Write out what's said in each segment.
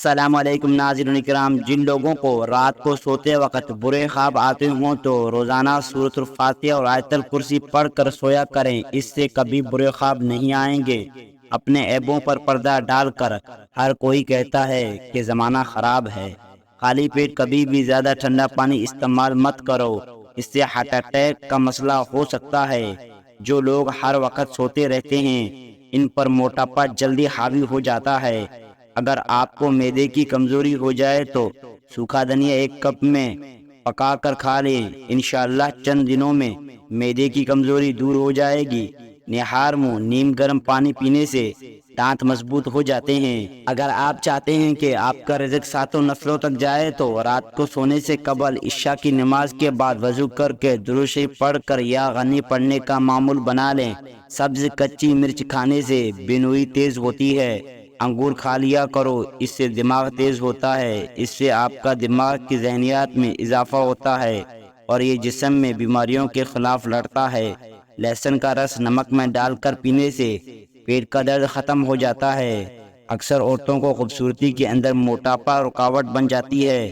السلام علیکم ناظرین اکرام، جن لوگوں کو رات کو سوتے وقت برے خواب آتے ہوں تو روزانہ سورۃ الفاتحہ اور آیت الکرسی پڑھ کر سویا کریں، اس سے کبھی برے خواب نہیں آئیں گے۔ اپنے عیبوں پر پردہ ڈال کر ہر کوئی کہتا ہے کہ زمانہ خراب ہے۔ خالی پیٹ کبھی بھی زیادہ ٹھنڈا پانی استعمال مت کرو، اس سے ہارٹ اٹیک کا مسئلہ ہو سکتا ہے۔ جو لوگ ہر وقت سوتے رہتے ہیں ان پر موٹاپا جلدی حاوی ہو جاتا ہے۔ اگر آپ کو معدے کی کمزوری ہو جائے تو سوکھا دھنیا 1 کپ میں پکا کر کھا لیں، انشاءاللہ چند دنوں میں معدے کی کمزوری دور ہو جائے گی۔ نہار منہ نیم گرم پانی پینے سے دانت مضبوط ہو جاتے ہیں۔ اگر آپ چاہتے ہیں کہ آپ کا رزق ساتوں نسلوں تک جائے تو رات کو سونے سے قبل عشاء کی نماز کے بعد وضو کر کے درود شریف پڑھ کر یا غنی پڑھنے کا معمول بنا لیں۔ سبز کچی مرچ کھانے سے بینوئی تیز ہوتی ہے۔ انگور کھا لیا کرو، اس سے دماغ تیز ہوتا ہے، اس سے آپ کا دماغ کی ذہنیات میں اضافہ ہوتا ہے اور یہ جسم میں بیماریوں کے خلاف لڑتا ہے۔ لہسن کا رس نمک میں ڈال کر پینے سے پیٹ کا درد ختم ہو جاتا ہے۔ اکثر عورتوں کو خوبصورتی کے اندر موٹاپا رکاوٹ بن جاتی ہے۔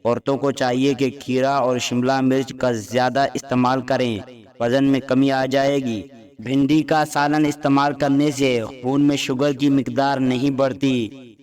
عورتوں کو چاہیے کہ کھیرا اور شملہ مرچ کا زیادہ استعمال کریں، وزن میں کمی آ جائے گی۔ بھنڈی کا سالن استعمال کرنے سے خون میں شوگر کی مقدار نہیں بڑھتی۔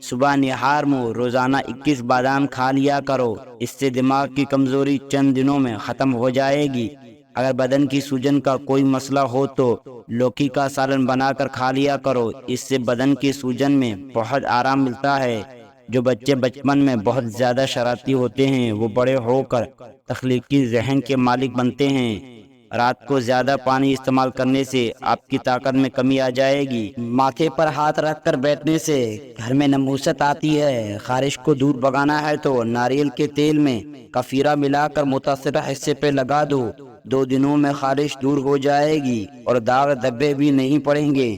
صبح نہار منہ روزانہ 21 بادام کھا لیا کرو، اس سے دماغ کی کمزوری چند دنوں میں ختم ہو جائے گی۔ اگر بدن کی سوجن کا کوئی مسئلہ ہو تو لوکی کا سالن بنا کر کھا لیا کرو، اس سے بدن کی سوجن میں بہت آرام ملتا ہے۔ جو بچے بچپن میں بہت زیادہ شرارتی ہوتے ہیں وہ بڑے ہو کر تخلیقی ذہن کے مالک بنتے ہیں۔ رات کو زیادہ پانی استعمال کرنے سے آپ کی طاقت میں کمی آ جائے گی۔ ماتھے پر ہاتھ رکھ کر بیٹھنے سے گھر میں نموست آتی ہے۔ خارش کو دور بھگانا ہے تو ناریل کے تیل میں کفیرہ ملا کر متاثرہ حصے پہ لگا دو، 2 دنوں میں خارش دور ہو جائے گی اور داغ دھبے بھی نہیں پڑیں گے۔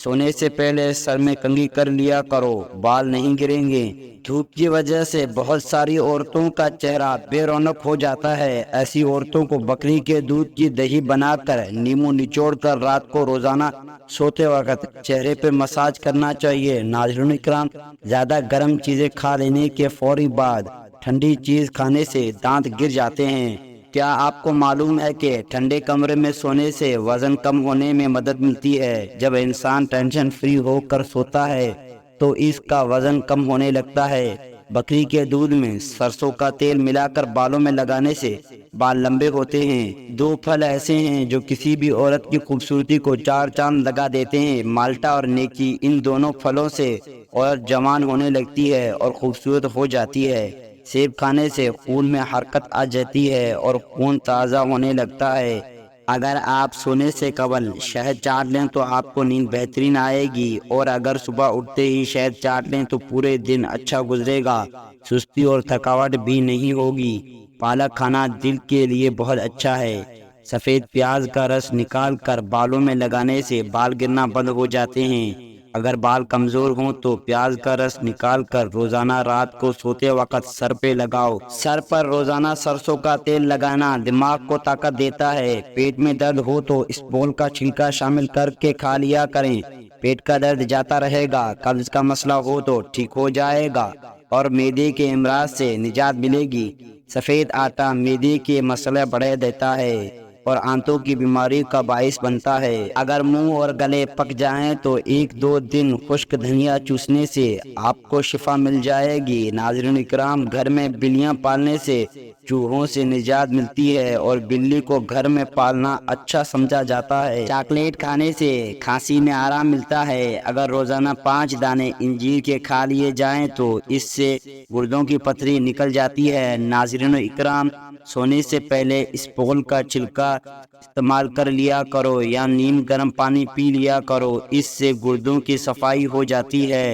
سونے سے پہلے سر میں کنگھی کر لیا کرو، بال نہیں گریں گے۔ دھوپ کی وجہ سے بہت ساری عورتوں کا چہرہ بے رونق ہو جاتا ہے۔ ایسی عورتوں کو بکری کے دودھ کی دہی بنا کر نیمبو نچوڑ کر رات کو روزانہ سوتے وقت چہرے پہ مساج کرنا چاہیے۔ ناظرین اکرام، زیادہ گرم چیزیں کھا لینے کے فوری بعد ٹھنڈی چیز کھانے سے دانت گر جاتے ہیں۔ کیا آپ کو معلوم ہے کہ ٹھنڈے کمرے میں سونے سے وزن کم ہونے میں مدد ملتی ہے؟ جب انسان ٹینشن فری ہو کر سوتا ہے تو اس کا وزن کم ہونے لگتا ہے۔ بکری کے دودھ میں سرسوں کا تیل ملا کر بالوں میں لگانے سے بال لمبے ہوتے ہیں۔ 2 پھل ایسے ہیں جو کسی بھی عورت کی خوبصورتی کو 4 چاند لگا دیتے ہیں، مالٹا اور نیکی۔ ان دونوں پھلوں سے عورت جوان ہونے لگتی ہے اور خوبصورت ہو جاتی ہے۔ سیب کھانے سے خون میں حرکت آ جاتی ہے اور خون تازہ ہونے لگتا ہے۔ اگر آپ سونے سے قبل شہد چاٹ لیں تو آپ کو نیند بہترین آئے گی، اور اگر صبح اٹھتے ہی شہد چاٹ لیں تو پورے دن اچھا گزرے گا، سستی اور تھکاوٹ بھی نہیں ہوگی۔ پالک کھانا دل کے لیے بہت اچھا ہے۔ سفید پیاز کا رس نکال کر بالوں میں لگانے سے بال گرنا بند ہو جاتے ہیں۔ اگر بال کمزور ہوں تو پیاز کا رس نکال کر روزانہ رات کو سوتے وقت سر پہ لگاؤ۔ سر پر روزانہ سرسوں کا تیل لگانا دماغ کو طاقت دیتا ہے۔ پیٹ میں درد ہو تو اس بول کا چھلکا شامل کر کے کھا لیا کریں، پیٹ کا درد جاتا رہے گا۔ قبض کا مسئلہ ہو تو ٹھیک ہو جائے گا اور معدے کے امراض سے نجات ملے گی۔ سفید آٹا معدے کے مسئلے بڑھا دیتا ہے اور آنتوں کی بیماری کا باعث بنتا ہے۔ اگر منہ اور گلے پک جائیں تو 1-2 دن خشک دھنیا چوسنے سے آپ کو شفا مل جائے گی۔ ناظرین اکرام، گھر میں بلیاں پالنے سے چوہوں سے نجات ملتی ہے اور بلی کو گھر میں پالنا اچھا سمجھا جاتا ہے۔ چاکلیٹ کھانے سے کھانسی میں آرام ملتا ہے۔ اگر روزانہ 5 دانے انجیر کے کھا لیے جائیں تو اس سے گردوں کی پتھری نکل جاتی ہے۔ ناظرین اکرام، سونے سے پہلے اسپول کا چھلکا استعمال کر لیا کرو یا نیم گرم پانی پی لیا کرو، اس سے گردوں کی صفائی ہو جاتی ہے۔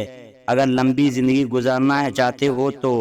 اگر لمبی زندگی گزارنا چاہتے ہو تو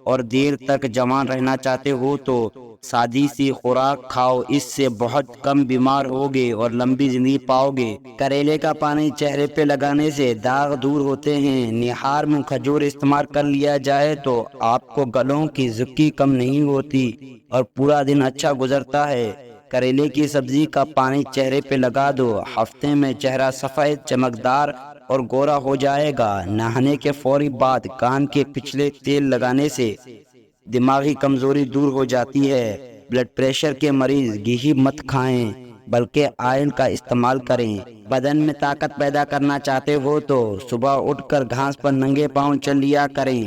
اور دیر تک جوان رہنا چاہتے ہو تو سادی سی خوراک کھاؤ، اس سے بہت کم بیمار ہوگے اور لمبی زندگی پاؤ گے۔ کریلے کا پانی چہرے پہ لگانے سے داغ دور ہوتے ہیں۔ نہار منہ کھجور استعمال کر لیا جائے تو آپ کو گلوں کی زکی کم نہیں ہوتی اور پورا دن اچھا گزرتا ہے۔ کریلے کی سبزی کا پانی چہرے پہ لگا دو، ہفتے میں چہرہ سفید چمکدار اور گورا ہو جائے گا۔ نہانے کے فوری بعد کان کے پچھلے تیل لگانے سے دماغی کمزوری دور ہو جاتی ہے۔ بلڈ پریشر کے مریض گھی مت کھائیں بلکہ آئل کا استعمال کریں۔ بدن میں طاقت پیدا کرنا چاہتے ہو تو صبح اٹھ کر گھاس پر ننگے پاؤں چل لیا کریں۔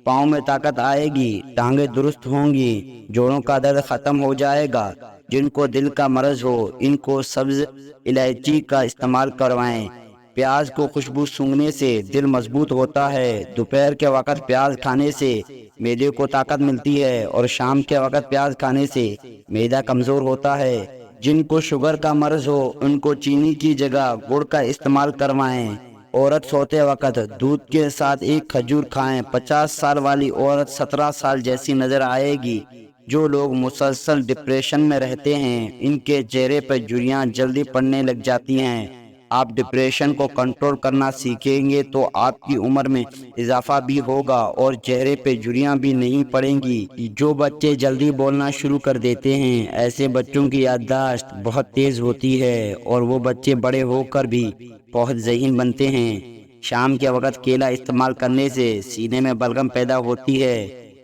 پاؤں میں طاقت آئے گی، ٹانگیں درست ہوں گی، جوڑوں کا درد ختم ہو جائے گا۔ جن کو دل کا مرض ہو ان کو سبز الائچی کا استعمال کروائیں۔ پیاز کو خوشبو سونگھنے سے دل مضبوط ہوتا ہے۔ دوپہر کے وقت پیاز کھانے سے معدے کو طاقت ملتی ہے اور شام کے وقت پیاز کھانے سے معدہ کمزور ہوتا ہے۔ جن کو شوگر کا مرض ہو ان کو چینی کی جگہ گڑ کا استعمال کروائیں۔ عورت سوتے وقت دودھ کے ساتھ ایک کھجور کھائیں۔ 50 سال والی عورت 17 سال جیسی نظر آئے گی۔ جو لوگ مسلسل ڈپریشن میں رہتے ہیں ان کے چہرے پر جھریاں جلدی پڑنے لگ جاتی ہیں۔ آپ ڈپریشن کو کنٹرول کرنا سیکھیں گے تو آپ کی عمر میں اضافہ بھی ہوگا اور چہرے پہ جھریاں بھی نہیں پڑیں گی۔ جو بچے جلدی بولنا شروع کر دیتے ہیں ایسے بچوں کی یادداشت بہت تیز ہوتی ہے اور وہ بچے بڑے ہو کر بھی بہت ذہین بنتے ہیں۔ شام کے وقت کیلا استعمال کرنے سے سینے میں بلغم پیدا ہوتی ہے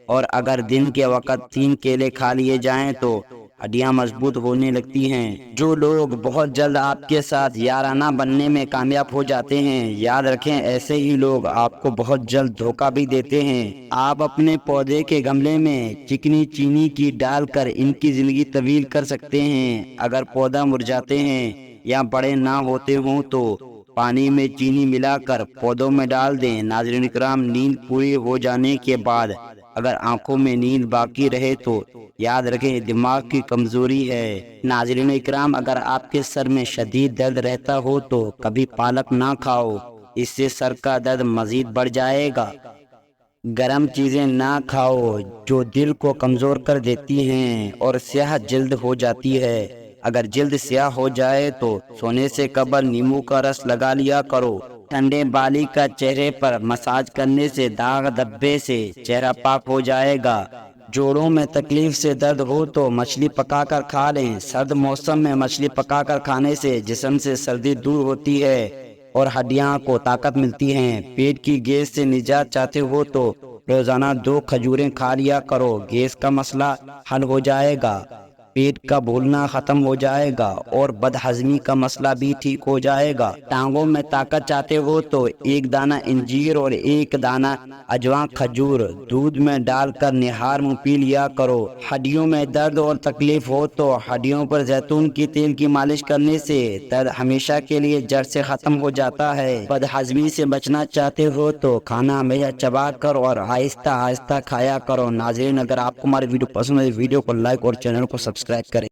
اور اگر دن کے وقت 3 کیلے کھا لیے جائیں تو ہڈیاں مضبوط ہونے لگتی ہیں۔ جو لوگ بہت جلد آپ کے ساتھ یارانہ بننے میں کامیاب ہو جاتے ہیں یاد رکھیں ایسے ہی لوگ آپ کو بہت جلد دھوکہ بھی دیتے ہیں۔ آپ اپنے پودے کے گملے میں چکنی چینی کی ڈال کر ان کی زندگی طویل کر سکتے ہیں۔ اگر پودا مرجھاتے ہیں یا بڑے نہ ہوتے ہوں تو پانی میں چینی ملا کر پودوں میں ڈال دیں۔ ناظرین اکرام، نیند پوری ہو جانے کے بعد اگر آنکھوں میں نیند باقی رہے تو یاد رکھیں دماغ کی کمزوری ہے۔ ناظرین اکرام، اگر آپ کے سر میں شدید درد رہتا ہو تو کبھی پالک نہ کھاؤ، اس سے سر کا درد مزید بڑھ جائے گا۔ گرم چیزیں نہ کھاؤ جو دل کو کمزور کر دیتی ہیں اور سیاہ جلد ہو جاتی ہے۔ اگر جلد سیاہ ہو جائے تو سونے سے قبل نیمبو کا رس لگا لیا کرو۔ ٹھنڈے بالی کا چہرے پر مساج کرنے سے داغ دھبے سے چہرہ پاک ہو جائے گا۔ جوڑوں میں تکلیف سے درد ہو تو مچھلی پکا کر کھا لیں۔ سرد موسم میں مچھلی پکا کر کھانے سے جسم سے سردی دور ہوتی ہے اور ہڈیاں کو طاقت ملتی ہے۔ پیٹ کی گیس سے نجات چاہتے ہو تو روزانہ 2 کھجوریں کھا لیا کرو، گیس کا مسئلہ حل ہو جائے گا۔ پیٹ کا بھولنا ختم ہو جائے گا اور بد ہضمی کا مسئلہ بھی ٹھیک ہو جائے گا۔ ٹانگوں میں طاقت چاہتے ہو تو 1 دانہ انجیر اور 1 دانہ اجوان کھجور دودھ میں ڈال کر نہار منہ پی لیا کرو۔ ہڈیوں میں درد اور تکلیف ہو تو ہڈیوں پر زیتون کے تیل کی مالش کرنے سے درد ہمیشہ کے لیے جڑ سے ختم ہو جاتا ہے۔ بد ہضمی سے بچنا چاہتے ہو تو کھانا ہمیشہ چبا کر اور آہستہ آہستہ کھایا کرو۔ ناظرین، اگر آپ کو ہماری ویڈیو پسند ہے ویڈیو کو لائک اور چینل کو سبسکرائب کریں۔